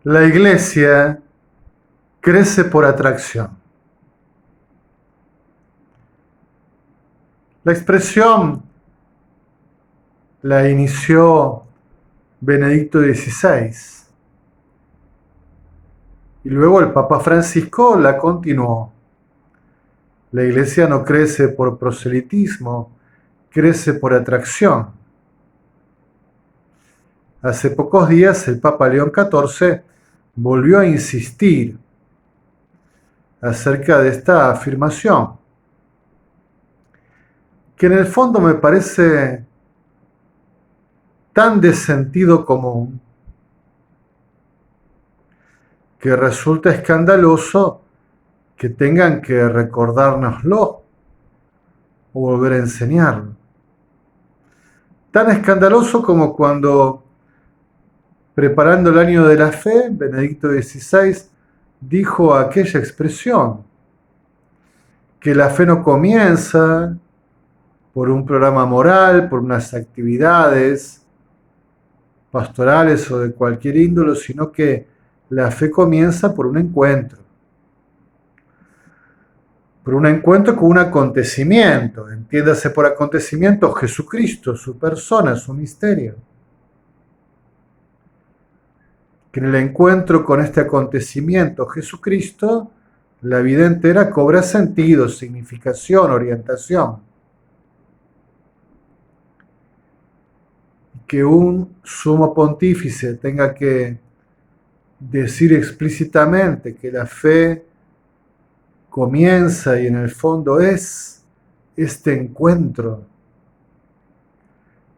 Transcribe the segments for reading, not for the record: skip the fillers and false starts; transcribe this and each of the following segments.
La iglesia crece por atracción. La expresión la inició Benedicto XVI y luego el Papa Francisco la continuó. La iglesia no crece por proselitismo, crece por atracción. Hace pocos días el Papa León XIV volvió a insistir acerca de esta afirmación, que en el fondo me parece tan de sentido común que resulta escandaloso que tengan que recordárnoslo o volver a enseñarlo. Tan escandaloso como cuando, preparando el año de la fe, Benedicto XVI dijo aquella expresión, que la fe no comienza por un programa moral, por unas actividades pastorales o de cualquier índole, sino que la fe comienza por un encuentro con un acontecimiento, entiéndase por acontecimiento Jesucristo, su persona, su misterio. Que en el encuentro con este acontecimiento Jesucristo, la vida entera cobra sentido, significación, orientación. Que un sumo pontífice tenga que decir explícitamente que la fe comienza y en el fondo es este encuentro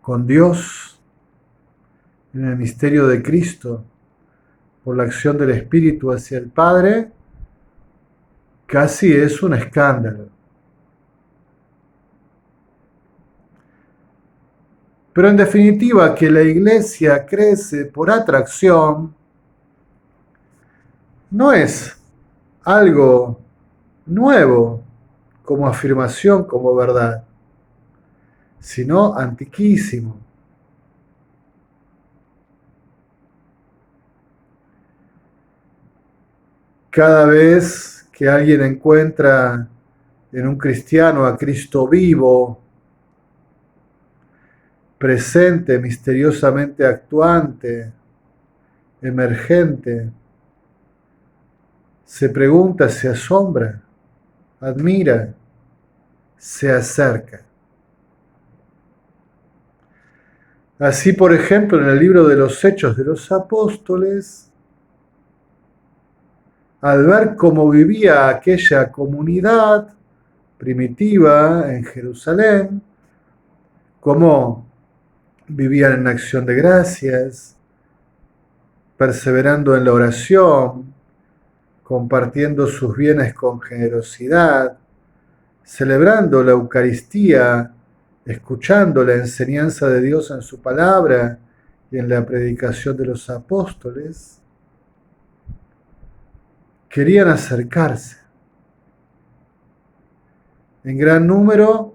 con Dios en el misterio de Cristo por la acción del Espíritu hacia el Padre, casi es un escándalo. Pero en definitiva, que la iglesia crece por atracción no es algo nuevo como afirmación, como verdad, sino antiquísimo. Cada vez que alguien encuentra en un cristiano a Cristo vivo, presente, misteriosamente actuante, emergente, se pregunta, se asombra, admira, se acerca. Así, por ejemplo, en el libro de los Hechos de los Apóstoles, al ver cómo vivía aquella comunidad primitiva en Jerusalén, cómo vivían en acción de gracias, perseverando en la oración, compartiendo sus bienes con generosidad, celebrando la Eucaristía, escuchando la enseñanza de Dios en su palabra y en la predicación de los apóstoles, querían acercarse. En gran número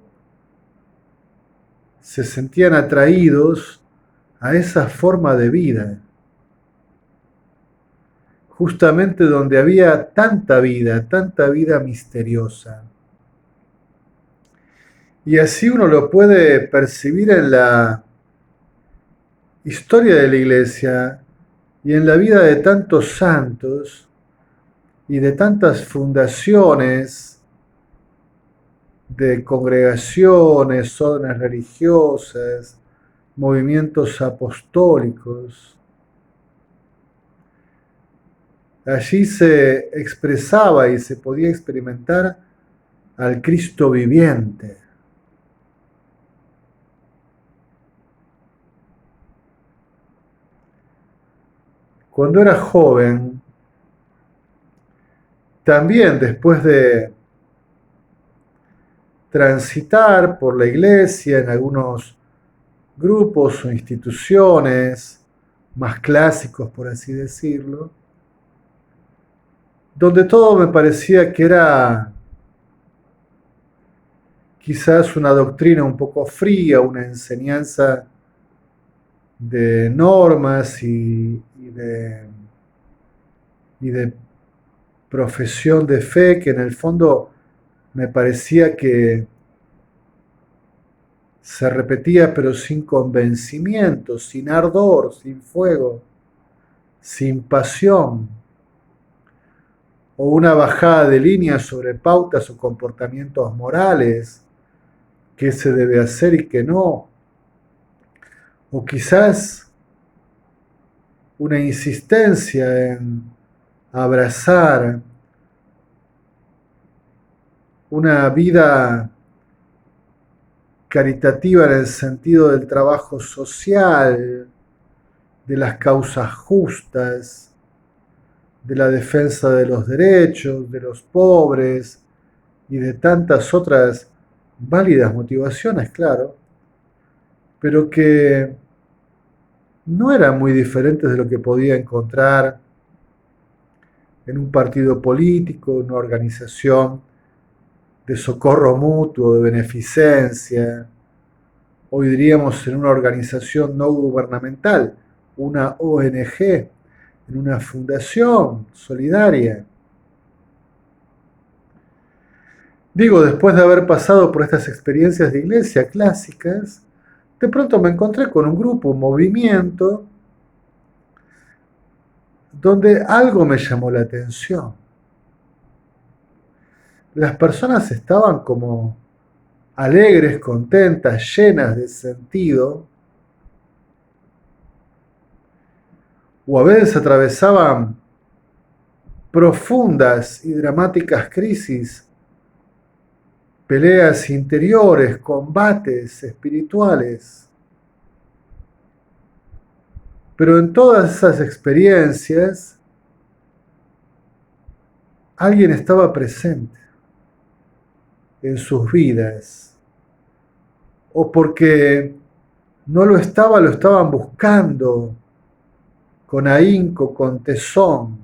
se sentían atraídos a esa forma de vida, justamente donde había tanta vida misteriosa. Y así uno lo puede percibir en la historia de la Iglesia y en la vida de tantos santos y de tantas fundaciones de congregaciones, zonas religiosas, movimientos apostólicos. Allí se expresaba y se podía experimentar al Cristo viviente. Cuando era joven, también después de transitar por la iglesia en algunos grupos o instituciones más clásicos, por así decirlo, donde todo me parecía que era quizás una doctrina un poco fría, una enseñanza de normas y de y de profesión de fe que en el fondo me parecía que se repetía pero sin convencimiento, sin ardor, sin fuego, sin pasión, o una bajada de línea sobre pautas o comportamientos morales, qué se debe hacer y qué no, o quizás una insistencia en abrazar una vida caritativa en el sentido del trabajo social, de las causas justas, de la defensa de los derechos, de los pobres y de tantas otras válidas motivaciones, claro, pero que no eran muy diferentes de lo que podía encontrar en un partido político, en una organización de socorro mutuo, de beneficencia, hoy diríamos en una organización no gubernamental, una ONG, en una fundación solidaria. Digo, después de haber pasado por estas experiencias de iglesia clásicas, de pronto me encontré con un grupo, un movimiento, donde algo me llamó la atención. Las personas estaban como alegres, contentas, llenas de sentido, o a veces atravesaban profundas y dramáticas crisis, peleas interiores, combates espirituales. Pero en todas esas experiencias, alguien estaba presente en sus vidas, o porque no lo estaba, lo estaban buscando con ahínco, con tesón,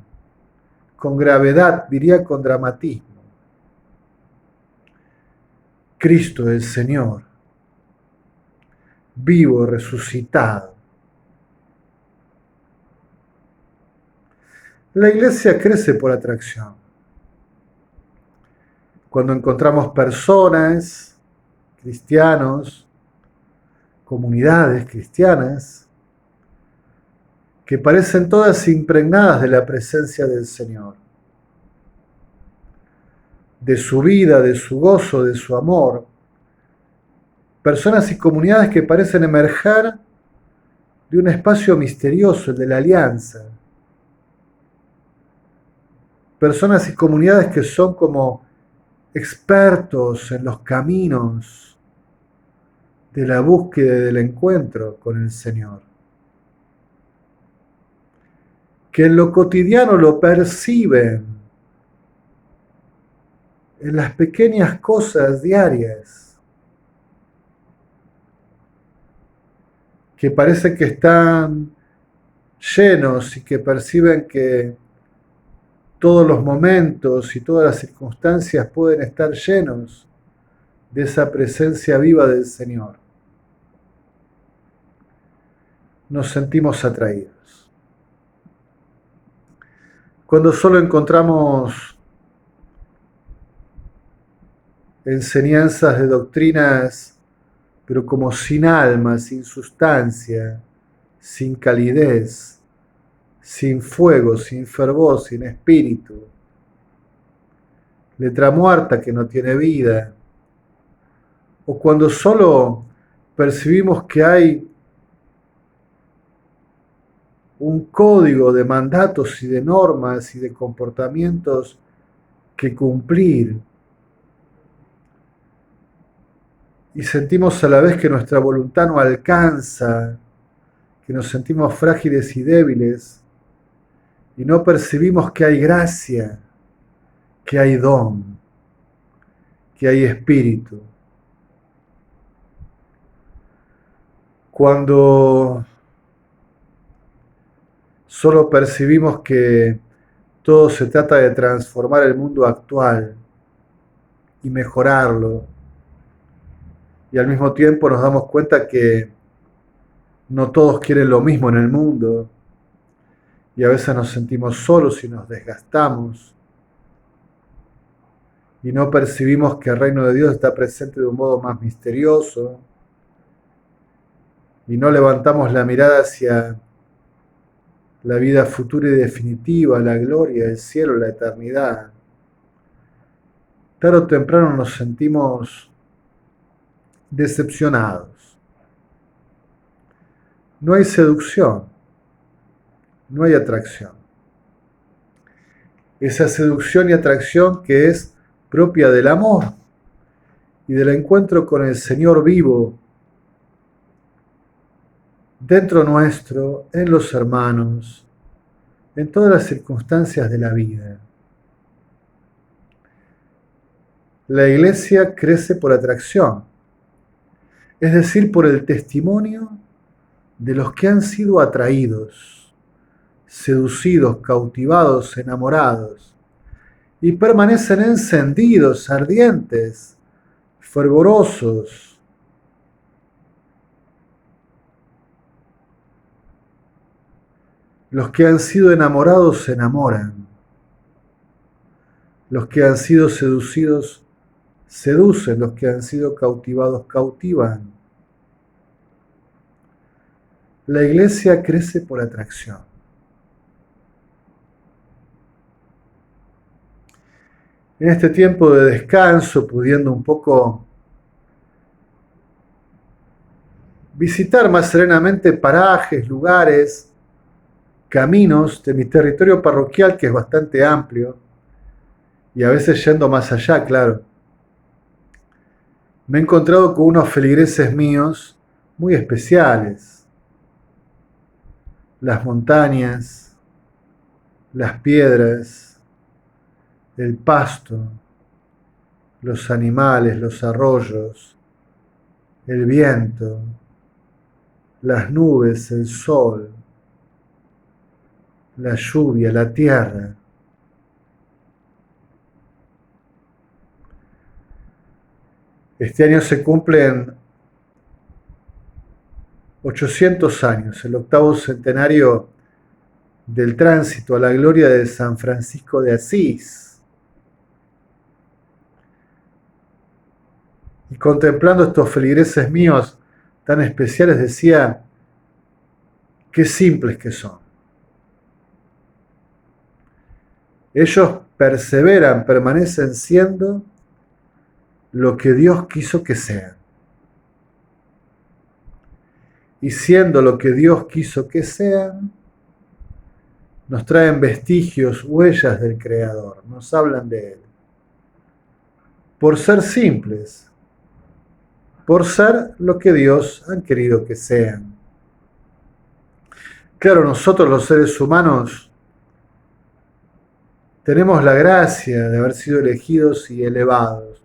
con gravedad, diría con dramatismo. Cristo el Señor, vivo, resucitado. La iglesia crece por atracción. Cuando encontramos personas, cristianos, comunidades cristianas, que parecen todas impregnadas de la presencia del Señor, de su vida, de su gozo, de su amor. Personas y comunidades que parecen emerger de un espacio misterioso, el de la alianza. Personas y comunidades que son como expertos en los caminos de la búsqueda y del encuentro con el Señor. Que en lo cotidiano lo perciben, en las pequeñas cosas diarias, que parece que están llenos y que perciben que todos los momentos y todas las circunstancias pueden estar llenos de esa presencia viva del Señor. Nos sentimos atraídos. Cuando solo encontramos enseñanzas de doctrinas, pero como sin alma, sin sustancia, sin calidez, sin fuego, sin fervor, sin espíritu, letra muerta que no tiene vida, o cuando solo percibimos que hay un código de mandatos y de normas y de comportamientos que cumplir, y sentimos a la vez que nuestra voluntad no alcanza, que nos sentimos frágiles y débiles, y no percibimos que hay gracia, que hay don, que hay espíritu. Cuando solo percibimos que todo se trata de transformar el mundo actual y mejorarlo, y al mismo tiempo nos damos cuenta que no todos quieren lo mismo en el mundo, y a veces nos sentimos solos y nos desgastamos y no percibimos que el reino de Dios está presente de un modo más misterioso y no levantamos la mirada hacia la vida futura y definitiva, la gloria, el cielo, la eternidad. Tarde o temprano nos sentimos decepcionados. No hay seducción, no hay atracción. Esa seducción y atracción que es propia del amor y del encuentro con el Señor vivo dentro nuestro, en los hermanos, en todas las circunstancias de la vida. La iglesia crece por atracción, es decir, por el testimonio de los que han sido atraídos, seducidos, cautivados, enamorados, y permanecen encendidos, ardientes, fervorosos. Los que han sido enamorados se enamoran. Los que han sido seducidos seducen. Los que han sido cautivados cautivan. La iglesia crece por atracción. En este tiempo de descanso, pudiendo un poco visitar más serenamente parajes, lugares, caminos de mi territorio parroquial, que es bastante amplio, y a veces yendo más allá, claro, me he encontrado con unos feligreses míos muy especiales. Las montañas, las piedras, el pasto, los animales, los arroyos, el viento, las nubes, el sol, la lluvia, la tierra. Este año se cumplen 800 años, el octavo centenario del tránsito a la gloria de San Francisco de Asís. Y contemplando estos feligreses míos tan especiales, decía, qué simples que son. Ellos perseveran, permanecen siendo lo que Dios quiso que sean. Y siendo lo que Dios quiso que sean, nos traen vestigios, huellas del Creador, nos hablan de Él. Por ser simples, por ser lo que Dios ha querido que sean. Claro, nosotros los seres humanos tenemos la gracia de haber sido elegidos y elevados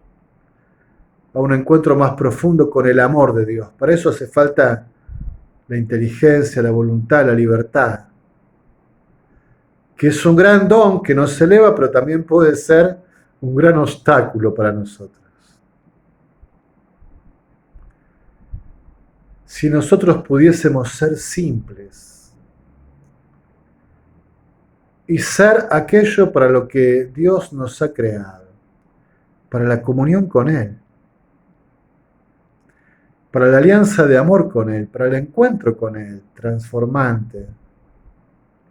a un encuentro más profundo con el amor de Dios. Para eso hace falta la inteligencia, la voluntad, la libertad, que es un gran don que nos eleva, pero también puede ser un gran obstáculo para nosotros. Si nosotros pudiésemos ser simples y ser aquello para lo que Dios nos ha creado, para la comunión con Él, para la alianza de amor con Él, para el encuentro con Él, transformante,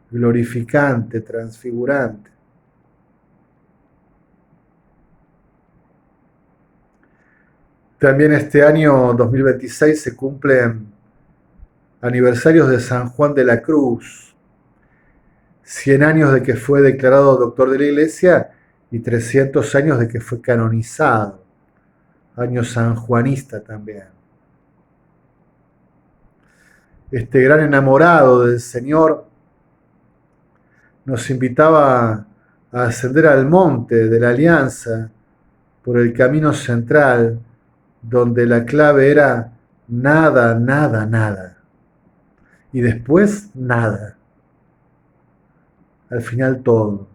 glorificante, transfigurante. También este año 2026 se cumplen aniversarios de San Juan de la Cruz, 100 años de que fue declarado doctor de la Iglesia y 300 años de que fue canonizado, año sanjuanista también. Este gran enamorado del Señor nos invitaba a ascender al monte de la alianza por el camino central, donde la clave era nada, nada, nada. Y después nada. Al final todo.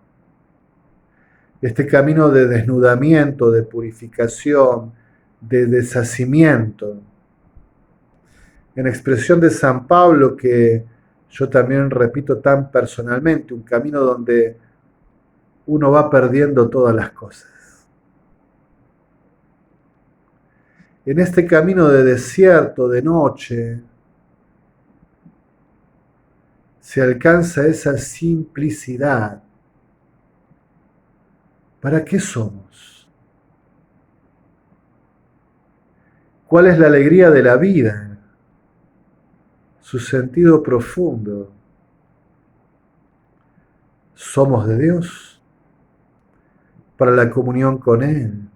Este camino de desnudamiento, de purificación, de deshacimiento. En expresión de San Pablo, que yo también repito tan personalmente, un camino donde uno va perdiendo todas las cosas. En este camino de desierto, de noche, se alcanza esa simplicidad. ¿Para qué somos? ¿Cuál es la alegría de la vida? Su sentido profundo. Somos de Dios para la comunión con Él.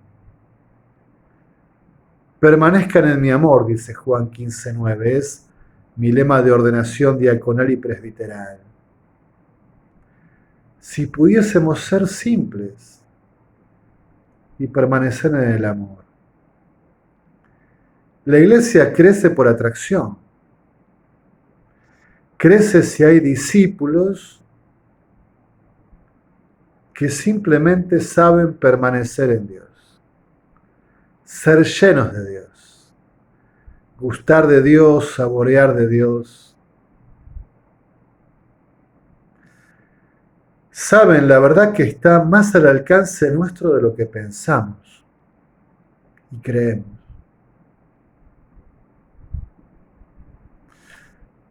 Permanezcan en mi amor, dice Juan 15:9. Es mi lema de ordenación diaconal y presbiteral. Si pudiésemos ser simples y permanecer en el amor. La iglesia crece por atracción. Crece si hay discípulos que simplemente saben permanecer en Dios, ser llenos de Dios, gustar de Dios, saborear de Dios. Saben la verdad que está más al alcance nuestro de lo que pensamos y creemos.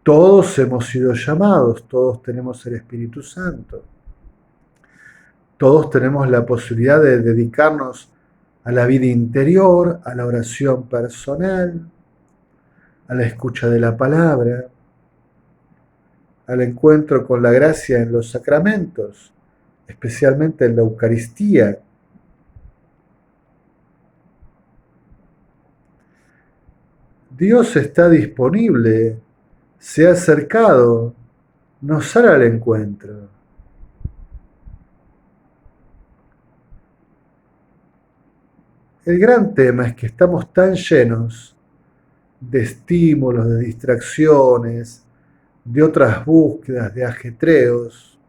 Todos hemos sido llamados, todos tenemos el Espíritu Santo, todos tenemos la posibilidad de dedicarnos a la vida interior, a la oración personal, a la escucha de la palabra, al encuentro con la gracia en los sacramentos, especialmente en la Eucaristía. Dios está disponible, se ha acercado, nos sale al encuentro. El gran tema es que estamos tan llenos de estímulos, de distracciones, de otras búsquedas, de ajetreos.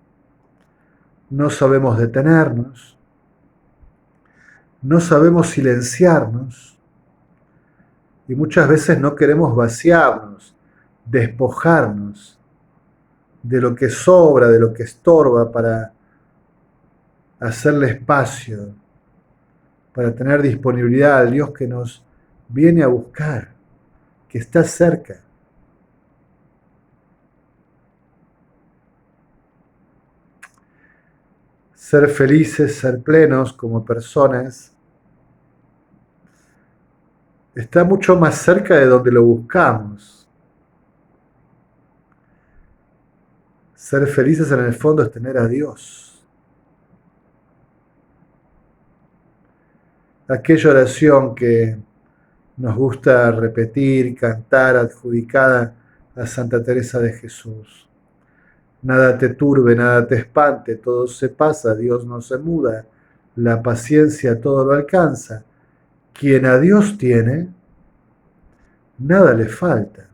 No sabemos detenernos, no sabemos silenciarnos y muchas veces no queremos vaciarnos, despojarnos de lo que sobra, de lo que estorba para hacerle espacio, para tener disponibilidad al Dios que nos viene a buscar, que está cerca. Ser felices, ser plenos como personas, está mucho más cerca de donde lo buscamos. Ser felices en el fondo es tener a Dios. Aquella oración que nos gusta repetir, cantar, adjudicada a Santa Teresa de Jesús. Nada te turbe, nada te espante, todo se pasa, Dios no se muda, la paciencia todo lo alcanza. Quien a Dios tiene, nada le falta.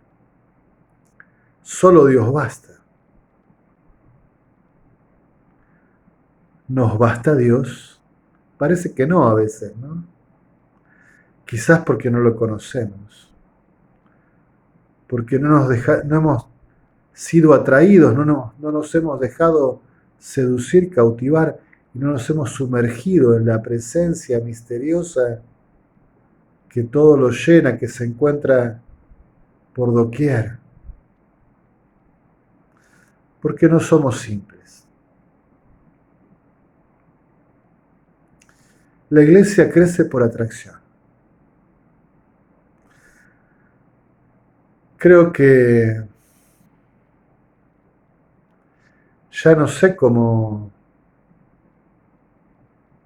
Solo Dios basta. ¿Nos basta Dios? Parece que no a veces, ¿no? Quizás porque no lo conocemos, porque no hemos sido atraídos, no nos hemos dejado seducir, cautivar y no nos hemos sumergido en la presencia misteriosa que todo lo llena, que se encuentra por doquier. Porque no somos simples. La iglesia crece por atracción. Creo que ya no sé cómo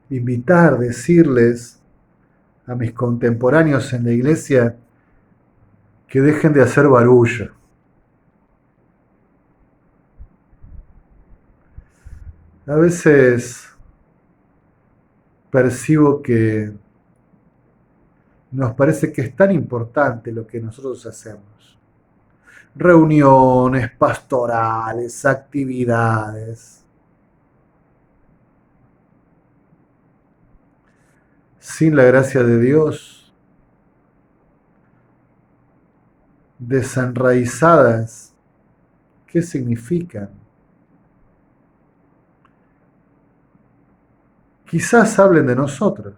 invitar, decirles a mis contemporáneos en la iglesia que dejen de hacer barullo. A veces percibo que nos parece que es tan importante lo que nosotros hacemos. Reuniones pastorales, actividades. Sin la gracia de Dios, desenraizadas, qué significan. Quizás hablen de nosotros,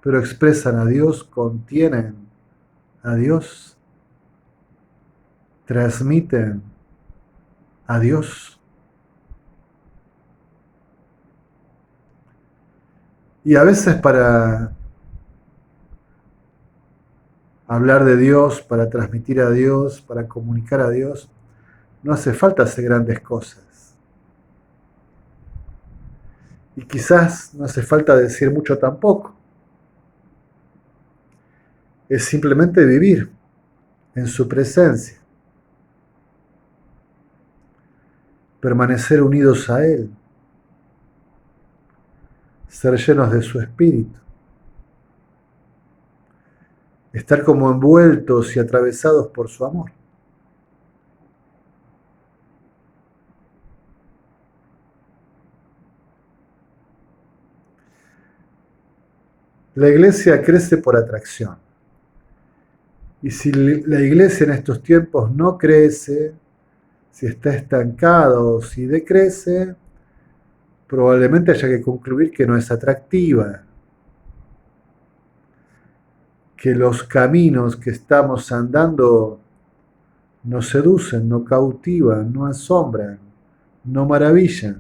pero expresan a Dios, contienen a Dios, transmiten a Dios. Y a veces para hablar de Dios, para transmitir a Dios, para comunicar a Dios, no hace falta hacer grandes cosas. Y quizás no hace falta decir mucho tampoco. Es simplemente vivir en su presencia, permanecer unidos a Él, ser llenos de su espíritu, estar como envueltos y atravesados por su amor. La iglesia crece por atracción. Y si la iglesia en estos tiempos no crece, si está estancado o si decrece, probablemente haya que concluir que no es atractiva, que los caminos que estamos andando no seducen, no cautivan, no asombran, no maravillan.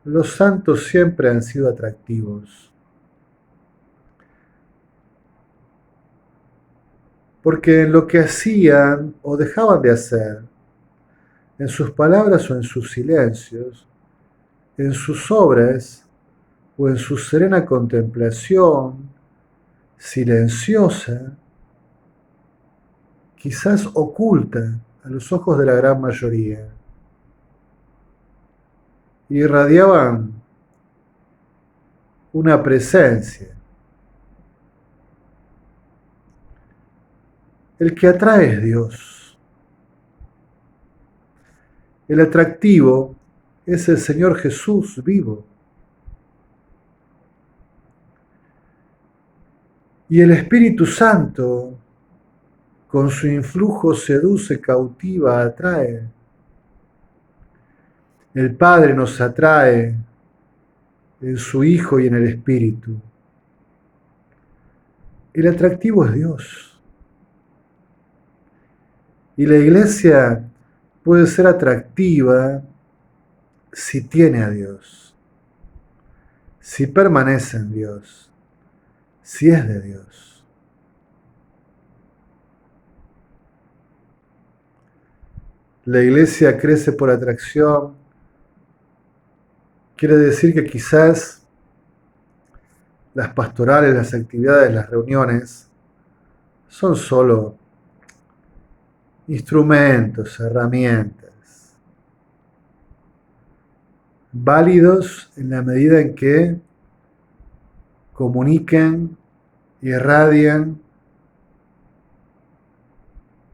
Los santos siempre han sido atractivos, porque en lo que hacían o dejaban de hacer, en sus palabras o en sus silencios, en sus obras o en su serena contemplación, silenciosa, quizás oculta a los ojos de la gran mayoría, irradiaban una presencia. El que atrae es Dios. El atractivo es el Señor Jesús vivo. Y el Espíritu Santo, con su influjo, seduce, cautiva, atrae. El Padre nos atrae en su Hijo y en el Espíritu. El atractivo es Dios. Y la iglesia puede ser atractiva si tiene a Dios, si permanece en Dios, si es de Dios. La iglesia crece por atracción. Quiere decir que quizás las pastorales, las actividades, las reuniones son solo instrumentos, herramientas, válidos en la medida en que comuniquen, irradian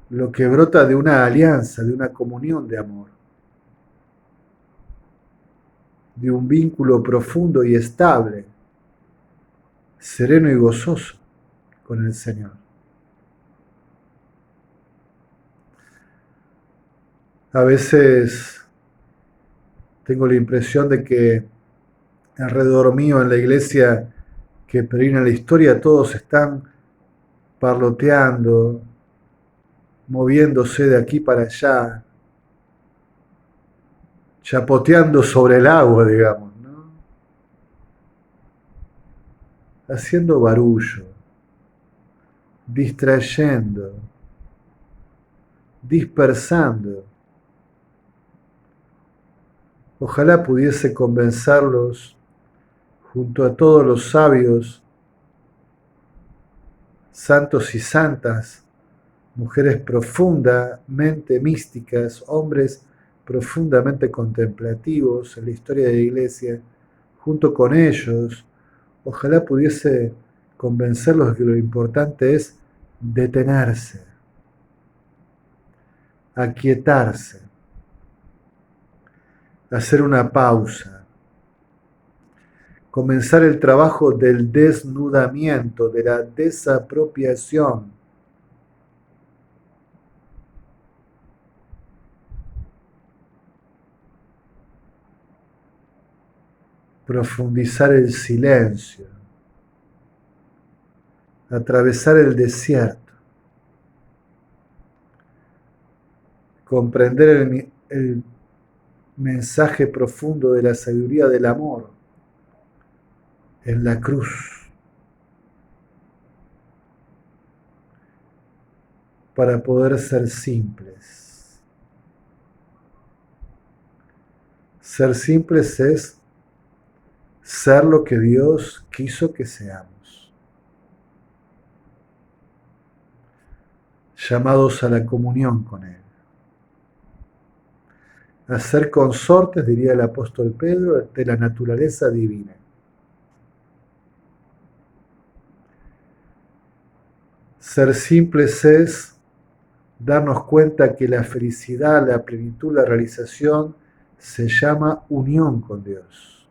lo que brota de una alianza, de una comunión de amor, de un vínculo profundo y estable, sereno y gozoso con el Señor. A veces tengo la impresión de que alrededor mío en la iglesia que peregrina la historia todos están parloteando, moviéndose de aquí para allá, chapoteando sobre el agua, digamos, ¿no? Haciendo barullo, distrayendo, dispersando. Ojalá pudiese convencerlos junto a todos los sabios, santos y santas, mujeres profundamente místicas, hombres profundamente contemplativos en la historia de la iglesia, junto con ellos, ojalá pudiese convencerlos de que lo importante es detenerse, aquietarse, hacer una pausa, comenzar el trabajo del desnudamiento, de la desapropiación. Profundizar el silencio, atravesar el desierto, comprender el mensaje profundo de la sabiduría del amor en la cruz, para poder ser simples. Ser simples es ser lo que Dios quiso que seamos. Llamados a la comunión con Él. A ser consortes, diría el apóstol Pedro, de la naturaleza divina. Ser simples es darnos cuenta que la felicidad, la plenitud, la realización se llama unión con Dios.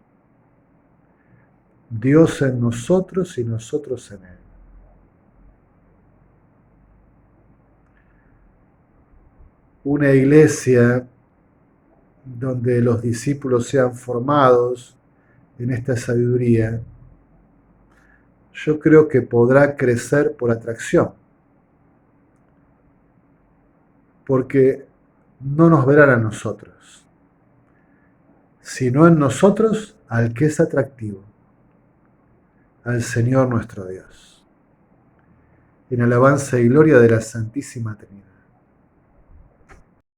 Dios en nosotros y nosotros en Él. Una iglesia donde los discípulos sean formados en esta sabiduría, yo creo que podrá crecer por atracción, porque no nos verán a nosotros, sino en nosotros al que es atractivo, al Señor nuestro Dios, en alabanza y gloria de la Santísima Trinidad.